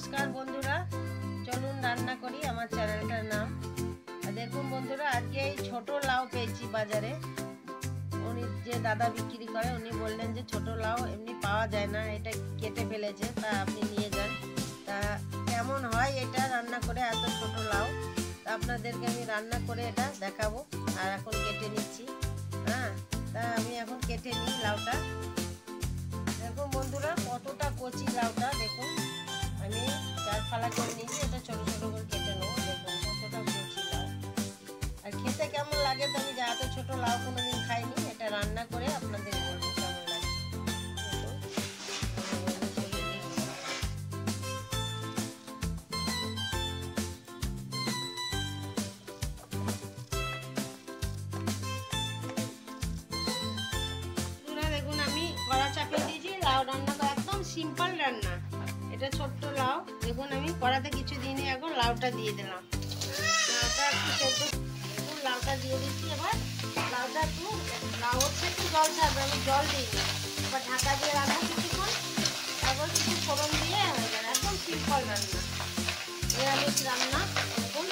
নমস্কার বন্ধুরা, চলুন রান্না করি। আমার চ্যানেলটার নাম দেখুন বন্ধুরা, আজকে এই ছোট লাউ পেয়েছি বাজারে। উনি যে দাদা বিক্রি করে উনি বললেন যে ছোট লাউ এমনি পাওয়া যায় না, এটা কেটে ফেলেছে, তা আপনি নিয়ে যান। তা কেমন হয় এটা রান্না করে, এত ছোট লাউ, তা আপনাদেরকে আমি রান্না করে এটা দেখাবো। আর এখন কেটে নিচ্ছি। হ্যাঁ, তা আমি এখন কেটে নিই লাউটা। দেখুন বন্ধুরা, কতটা কচি লাউটা, দেখুন আমি 4 ফালা করে নিয়েছি। এটা ছোট ছোট করে কেটে নেবো। দেখুন কতটা কচি লাউ, আর খেতে কেমন লাগে তো আমি এত ছোট লাউ কোনোদিন খাইনি। এটা রান্না করে আপনাদের বলবো কেমন লাগে। দেখুন আমি কড়া চাপিয়ে দিয়েছি। লাউ রান্না তো একদম সিম্পল রান্না, এটা ছোট্ট লাউ। দেখুন আমি কড়াতে কিছু দিইনি, এখন লাউটা দিয়ে দিলাম। লাউটা একটু সেদ্ধ, দেখুন লাউটা দিয়ে দিচ্ছি। এবার লাউটা একটু, লাউ হচ্ছে একটু জল ছাড়বে, আমি জল দিইনি। এবার ঢাকা দিয়ে রাখবো কিছুক্ষণ, তারপর কিছু ফোড়ন দিয়ে হয়ে যাবে। একদম সিম্পল রান্না, নিরামিষ রান্না। দেখুন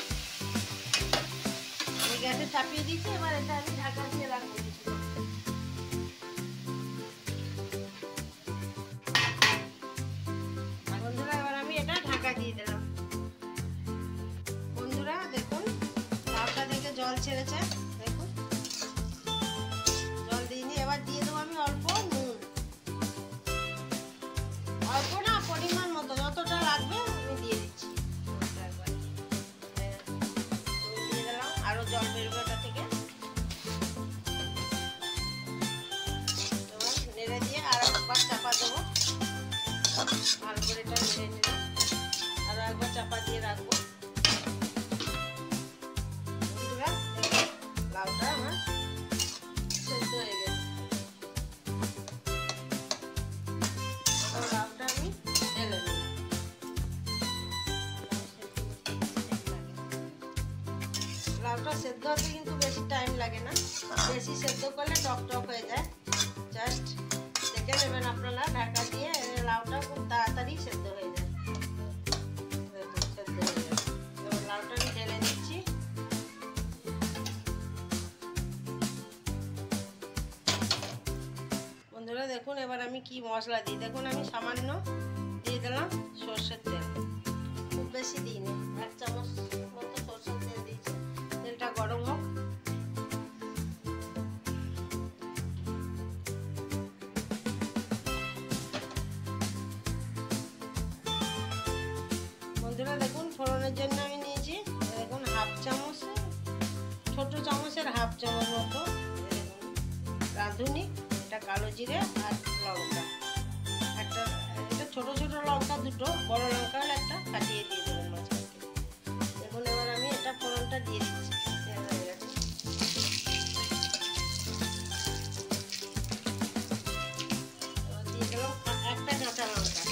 আমি গ্যাসে চাপিয়ে দিচ্ছি। এবার এটা আমি ঢাকা দিয়ে রাখবো কিছুক্ষণ। বন্ধুরা এবার আমি এটা ঢাকা দিয়ে দিলাম। বন্ধুরা দেখুন লাউটা থেকে জল ছেড়েছে, দেখুন জল দিইনি। এবার দিয়ে দেবো আমি অল্প নুন, অল্প না পরিমাণ মতো, যতটা লাগবে আমি দিয়ে দিচ্ছি। দিয়ে দিলাম, আরো জল বেরোবে এটা থেকে। এবার নেড়ে দিয়ে আর একবার চাপা দেবো, ভালো করে এটা নেড়ে নিলাম। আরো একবার চাপা দিয়ে রাখবো। বন্ধুরা লাউটা আমার সেদ্ধ হয়ে গেছে। লাউটা আমি ঢেলে দিলাম। লাউটা সেদ্ধ হতে কিন্তু বেশি টাইম লাগে না, বেশি সেদ্ধ করলে টক টক হয়ে যায়। জাস্ট দেখে নেবেন আপনারা ঢাকা দিয়ে, লাউটা খুব তাড়াতাড়ি সেদ্ধ হয়ে যায়। সেদ্ধ হয়ে যায়। এবার লাউটা আমি ঢেলে নিচ্ছি। বন্ধুরা দেখুন এবার আমি কি মশলা দিই। দেখুন আমি সামান্য দিয়ে দিলাম সর্ষের তেল, খুব বেশি দিইনি, 1 চামচ মতো সর্ষের তেল দিয়েছি। তেলটা গরম হোক। বন্ধুরা দেখুন ফোড়নের জন্য আমি নিয়েছি, দেখুন 1/2 চামচ, ছোট চামচের 1/2 চামচ মতো রাঁধুনি, এটা কালো জিরে আর লঙ্কা একটা, এটা ছোট ছোট লঙ্কা দুটো, বড় লঙ্কা হলে একটা কাটিয়ে দিয়ে দেবেন মাঝখান থেকে। দেখুন এবার আমি এটা ফোড়নটা দিয়ে দিচ্ছি। হয়ে গেছে। এবার দিয়ে দিলাম একটা কাঁচা লঙ্কা।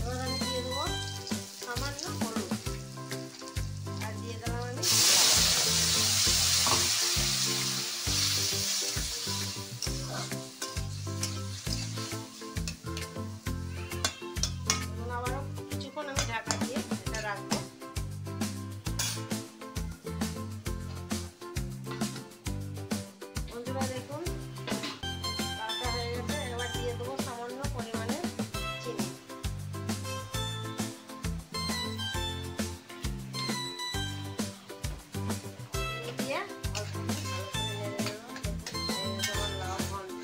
এবার আমি দিয়ে দেবো সামান্য হলুদ, আর দিয়ে দিলাম আমি আবারও কিছুক্ষণ আমি ঢাকা দিয়ে এটা রাখবো। বন্ধুরা দেখুন লাউটা হয়ে গেছে। এবার দিয়ে দেবো সামান্য পরিমাণে চিনি। দিয়ে অল্প ভালো করে নেড়ে নেবো। দেখুন লাউ ঘন্ট।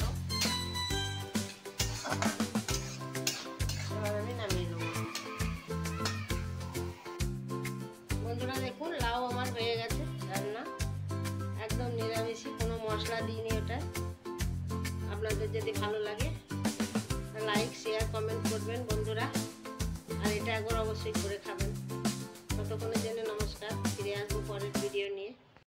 এবার আমি নামিয়ে দেবো। বন্ধুরা দেখুন লাউ আমার হয়ে গেছে রান্না, একদম নিরামিষি, কোনো মশলা দিইনি ওটা। আপনাদের যদি ভালো লাগে লাইক শেয়ার কমেন্ট করবেন বন্ধুরা, আর এটা একবার অবশ্যই করে খাবেন। ততক্ষণের জন্য নমস্কার, ফিরে আসবো পরের ভিডিও নিয়ে।